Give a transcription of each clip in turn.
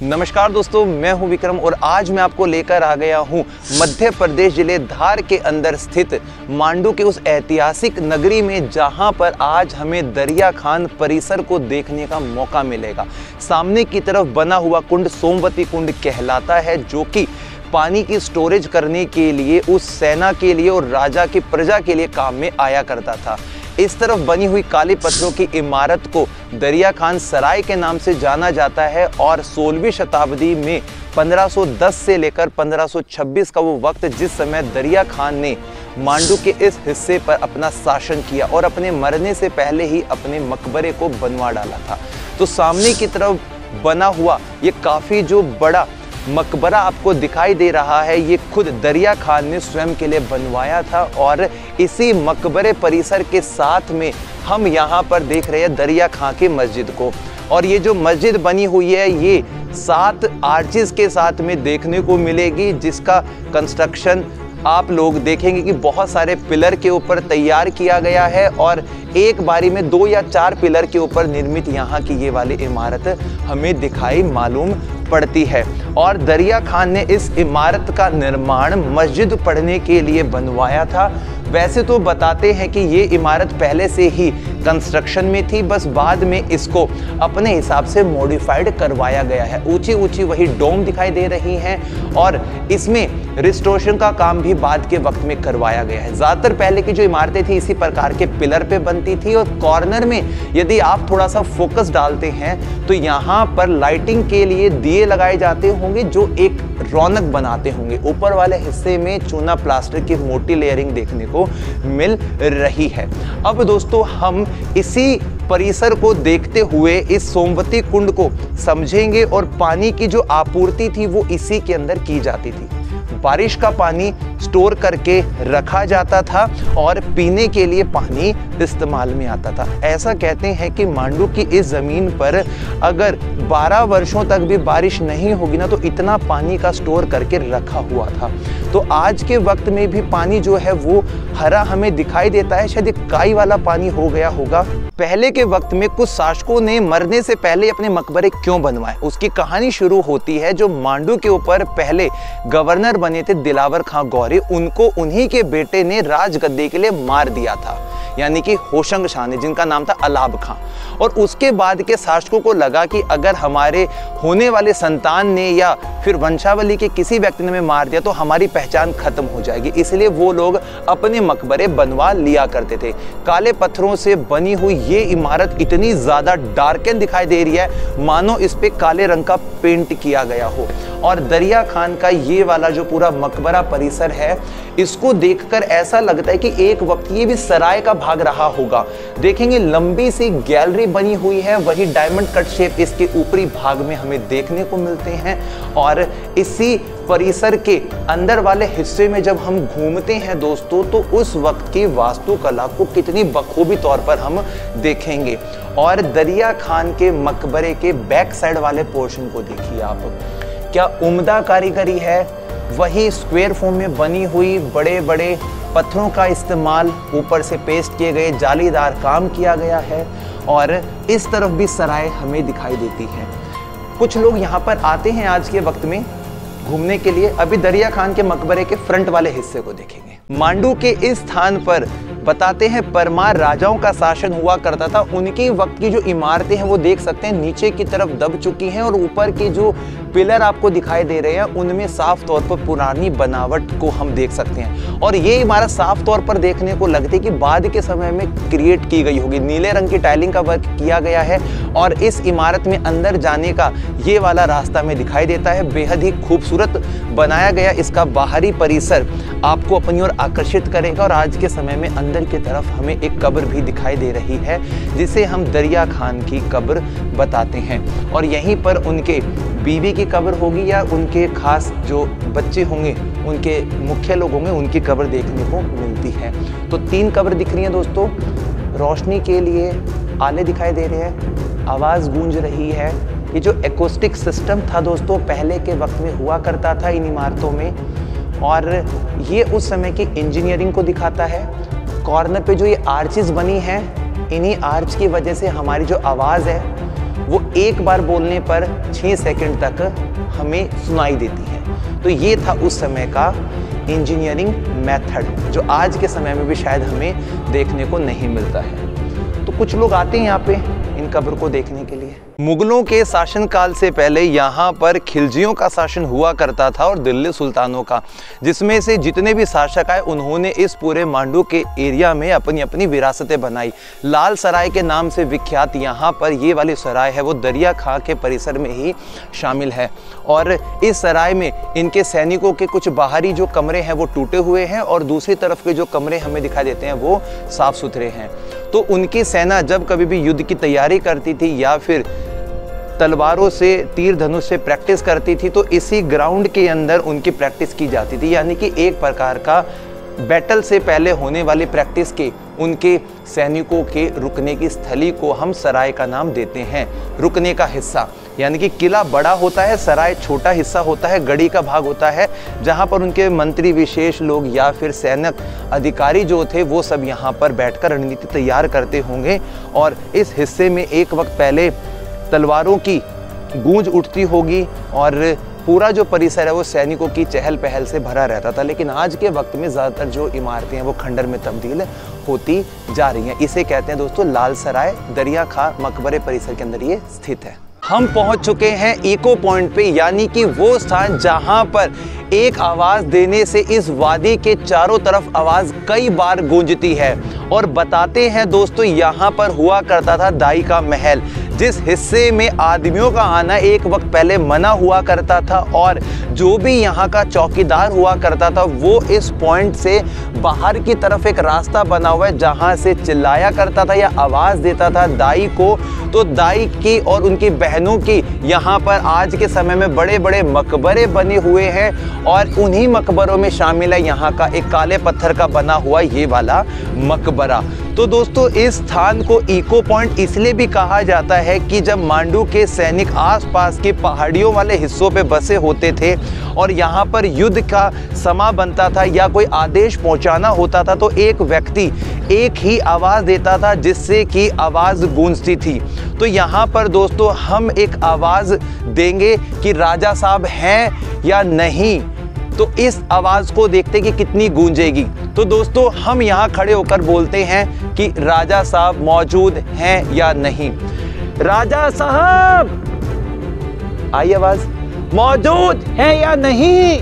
नमस्कार दोस्तों, मैं हूं विक्रम और आज मैं आपको लेकर आ गया हूं मध्य प्रदेश जिले धार के अंदर स्थित मांडू के उस ऐतिहासिक नगरी में, जहां पर आज हमें दरिया खान परिसर को देखने का मौका मिलेगा। सामने की तरफ बना हुआ कुंड सोमवती कुंड कहलाता है, जो कि पानी की स्टोरेज करने के लिए उस सेना के लिए और राजा की प्रजा के लिए काम में आया करता था। इस तरफ बनी हुई काली पत्थरों की इमारत को दरिया खान सराय के नाम से जाना जाता है और 16वीं शताब्दी में 1510 से लेकर 1526 का वो वक्त, जिस समय दरिया खान ने मांडू के इस हिस्से पर अपना शासन किया और अपने मरने से पहले ही अपने मकबरे को बनवा डाला था। तो सामने की तरफ बना हुआ ये काफ़ी जो बड़ा मकबरा आपको दिखाई दे रहा है, ये खुद दरिया खान ने स्वयं के लिए बनवाया था। और इसी मकबरे परिसर के साथ में हम यहाँ पर देख रहे हैं दरिया खान की मस्जिद को। और ये जो मस्जिद बनी हुई है, ये 7 आर्चेस के साथ में देखने को मिलेगी, जिसका कंस्ट्रक्शन आप लोग देखेंगे कि बहुत सारे पिलर के ऊपर तैयार किया गया है और एक बारी में 2 या 4 पिलर के ऊपर निर्मित यहाँ की ये वाली इमारत हमें दिखाई मालूम पड़ती है। और दरिया खान ने इस इमारत का निर्माण मस्जिद पढ़ने के लिए बनवाया था। वैसे तो बताते हैं कि ये इमारत पहले से ही कंस्ट्रक्शन में थी, बस बाद में इसको अपने हिसाब से मॉडिफाइड करवाया गया है। ऊंची ऊंची वही डोम दिखाई दे रही हैं और इसमें रिस्टोरेशन का काम भी बाद के वक्त में करवाया गया है। ज़्यादातर पहले की जो इमारतें थी इसी प्रकार के पिलर पे बनती थी और कॉर्नर में यदि आप थोड़ा सा फोकस डालते हैं तो यहाँ पर लाइटिंग के लिए दिए लगाए जाते होंगे, जो एक रौनक बनाते होंगे। ऊपर वाले हिस्से में चूना प्लास्टर की मोटी लेयरिंग देखने को मिल रही है। अब दोस्तों, हम इसी परिसर को देखते हुए इस सोमवती कुंड को समझेंगे और पानी की जो आपूर्ति थी वो इसी के अंदर की जाती थी। बारिश का पानी स्टोर करके रखा जाता था और पीने के लिए पानी इस्तेमाल में आता था। ऐसा कहते हैं कि मांडू की इस ज़मीन पर अगर 12 वर्षों तक भी बारिश नहीं होगी ना, तो इतना पानी का स्टोर करके रखा हुआ था। तो आज के वक्त में भी पानी जो है वो हरा हमें दिखाई देता है, शायद काई वाला पानी हो गया होगा। पहले के वक्त में कुछ शासकों ने मरने से पहले अपने मकबरे क्यों बनवाए, उसकी कहानी शुरू होती है। जो मांडू के ऊपर पहले गवर्नर बने थे दिलावर खां गौरी, उनको उन्हीं के बेटे ने राजगद्दी के लिए मार दिया था, यानी कि होशंग शाह ने, जिनका नाम था अलाब खां। और उसके बाद के शासकों को लगा कि अगर हमारे होने वाले संतान ने या फिर वंशावली के किसी व्यक्ति ने मार दिया तो हमारी पहचान खत्म हो जाएगी, इसलिए वो लोग अपने मकबरे बनवा लिया करते थे। काले पत्थरों से बनी हुई ये इमारत इतनी ज़्यादा डार्कन दिखाई दे रही है मानो इस पे काले रंग का पेंट किया गया हो। और दरिया खान का ये वाला जो पूरा मकबरा परिसर है, इसको देखकर ऐसा लगता है कि एक वक्त ये भी सराय का भाग रहा होगा। देखेंगे लंबी सी गैलरी बनी हुई है, वही डायमंड कट शेप इसके ऊपरी भाग में हमें देखने को मिलते हैं। और इसी परिसर के अंदर वाले हिस्से में जब हम घूमते हैं दोस्तों, तो उस वक्त की वास्तुकला को कितनी बखूबी तौर पर हम देखेंगे। और दरिया खान के मकबरे के बैक साइड वाले पोर्शन को देखिए आप, क्या उम्दा कारीगरी है। वही स्क्वायर फॉर्म में बनी हुई बड़े बड़े पत्थरों का इस्तेमाल, ऊपर से पेस्ट किए गए जालीदार काम किया गया है। और इस तरफ भी सराय हमें दिखाई देती है। कुछ लोग यहाँ पर आते हैं आज के वक्त में घूमने के लिए। अभी दरिया खान के मकबरे के फ्रंट वाले हिस्से को देखेंगे। मांडू के इस स्थान पर बताते हैं परमार राजाओं का शासन हुआ करता था। उनके वक्त की जो इमारतें हैं वो देख सकते हैं नीचे की तरफ दब चुकी हैं और ऊपर के जो पिलर आपको दिखाई दे रहे हैं उनमें साफ तौर पर पुरानी बनावट को हम देख सकते हैं। और ये इमारत साफ तौर पर देखने को लगती है कि बाद के समय में क्रिएट की गई होगी। नीले रंग की टाइलिंग का वर्क किया गया है और इस इमारत में अंदर जाने का ये वाला रास्ता में दिखाई देता है। बेहद ही खूबसूरत बनाया गया इसका बाहरी परिसर आपको अपनी ओर आकर्षित करेगा। और आज के समय में अंदर की तरफ हमें एक कब्र भी दिखाई दे रही है, जिसे हम दरिया खान की कब्र बताते हैं। और यहीं पर उनके बीवी की कब्र होगी या उनके खास जो बच्चे होंगे, उनके मुख्य लोग होंगे, उनकी कब्र देखने को मिलती है। तो 3 कब्र दिख रही हैं दोस्तों। रोशनी के लिए आले दिखाई दे रहे हैं, आवाज़ गूंज रही है। ये जो एक्रोस्टिक सिस्टम था दोस्तों पहले के वक्त में हुआ करता था इन इमारतों में, और ये उस समय की इंजीनियरिंग को दिखाता है। कॉर्नर पे जो ये आर्चेस बनी हैं, इन्हीं आर्च की वजह से हमारी जो आवाज़ है वो एक बार बोलने पर 6 सेकंड तक हमें सुनाई देती है। तो ये था उस समय का इंजीनियरिंग मेथड, जो आज के समय में भी शायद हमें देखने को नहीं मिलता है। तो कुछ लोग आते हैं यहाँ पे इन कब्र को देखने के लिए। मुगलों के शासनकाल से पहले यहाँ पर खिलजियों का शासन हुआ करता था और दिल्ली सुल्तानों का, जिसमें से जितने भी शासक आए उन्होंने इस पूरे मांडू के एरिया में अपनी अपनी विरासतें बनाई। लाल सराय के नाम से विख्यात यहाँ पर ये वाली सराय है वो दरिया खां के परिसर में ही शामिल है। और इस सराय में इनके सैनिकों के कुछ बाहरी जो कमरे हैं वो टूटे हुए हैं और दूसरी तरफ के जो कमरे हमें दिखाई देते हैं वो साफ सुथरे हैं। तो उनकी सेना जब कभी भी युद्ध की तैयारी करती थी या फिर तलवारों से तीर धनुष से प्रैक्टिस करती थी तो इसी ग्राउंड के अंदर उनकी प्रैक्टिस की जाती थी। यानी कि एक प्रकार का बैटल से पहले होने वाली प्रैक्टिस के उनके सैनिकों के रुकने की स्थली को हम सराय का नाम देते हैं, रुकने का हिस्सा। यानी कि किला बड़ा होता है, सराय छोटा हिस्सा होता है, गढ़ी का भाग होता है, जहां पर उनके मंत्री विशेष लोग या फिर सैनिक अधिकारी जो थे वो सब यहाँ पर बैठकर रणनीति तैयार करते होंगे। और इस हिस्से में एक वक्त पहले तलवारों की गूंज उठती होगी और पूरा जो परिसर है वो सैनिकों की चहल पहल से भरा रहता था। लेकिन आज के वक्त में ज़्यादातर जो इमारतें हैं वो खंडर में तब्दील होती जा रही हैं। इसे कहते हैं दोस्तों लाल सराय, दरिया खां मकबरे परिसर के अंदर ये स्थित है। हम पहुंच चुके हैं इको पॉइंट पे, यानी कि वो स्थान जहां पर एक आवाज देने से इस वादी के चारों तरफ आवाज कई बार गूंजती है। और बताते हैं दोस्तों यहाँ पर हुआ करता था दाई का महल, जिस हिस्से में आदमियों का आना एक वक्त पहले मना हुआ करता था और जो भी यहाँ का चौकीदार हुआ करता था वो इस पॉइंट से बाहर की तरफ एक रास्ता बना हुआ है जहाँ से चिल्लाया करता था या आवाज देता था दाई को। तो दाई की और उनकी बहनों की यहाँ पर आज के समय में बड़े बड़े मकबरे बने हुए हैं और उन्हीं मकबरों में शामिल है यहाँ का एक काले पत्थर का बना हुआ ये वाला मकबरा। तो दोस्तों इस स्थान को इको पॉइंट इसलिए भी कहा जाता है कि जब मांडू के सैनिक आसपास के पहाड़ियों वाले हिस्सों पे बसे होते थे और यहाँ पर युद्ध का समा बनता था या कोई आदेश पहुँचाना होता था तो एक व्यक्ति एक ही आवाज़ देता था जिससे कि आवाज़ गूंजती थी। तो यहाँ पर दोस्तों हम एक आवाज़ देंगे कि राजा साहब हैं या नहीं, तो इस आवाज़ को देखते कि कितनी गूंजेगी। तो दोस्तों हम यहाँ खड़े होकर बोलते हैं कि राजा साहब मौजूद हैं या नहीं। राजा साहब, आई आवाज़, मौजूद हैं या नहीं।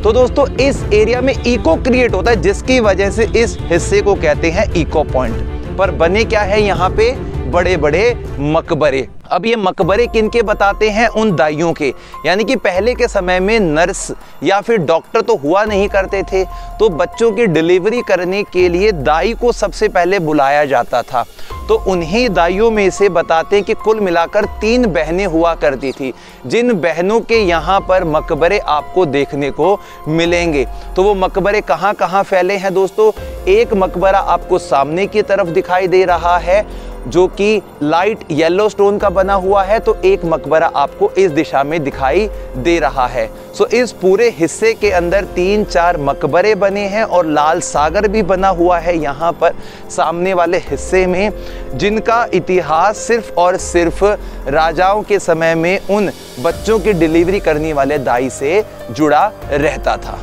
तो दोस्तों इस एरिया में इको क्रिएट होता है जिसकी वजह से इस हिस्से को कहते हैं इको पॉइंट। पर बने क्या है यहाँ पे, बड़े बड़े मकबरे। अब ये मकबरे किनके बताते हैं, उन दाइयों के। यानी कि पहले के समय में नर्स या फिर डॉक्टर तो हुआ नहीं करते थे, तो बच्चों की डिलीवरी करने के लिए दाई को सबसे पहले बुलाया जाता था। तो उन्हीं दाइयों में से बताते हैं कि कुल मिलाकर 3 बहनें हुआ करती थी, जिन बहनों के यहाँ पर मकबरे आपको देखने को मिलेंगे। तो वो मकबरे कहाँ कहाँ फैले हैं दोस्तों, एक मकबरा आपको सामने की तरफ दिखाई दे रहा है जो कि लाइट येलो स्टोन का बना हुआ है, तो एक मकबरा आपको इस दिशा में दिखाई दे रहा है। सो इस पूरे हिस्से के अंदर 3-4 मकबरे बने हैं और लाल सागर भी बना हुआ है यहाँ पर सामने वाले हिस्से में, जिनका इतिहास सिर्फ और सिर्फ राजाओं के समय में उन बच्चों की डिलीवरी करने वाले दाई से जुड़ा रहता था।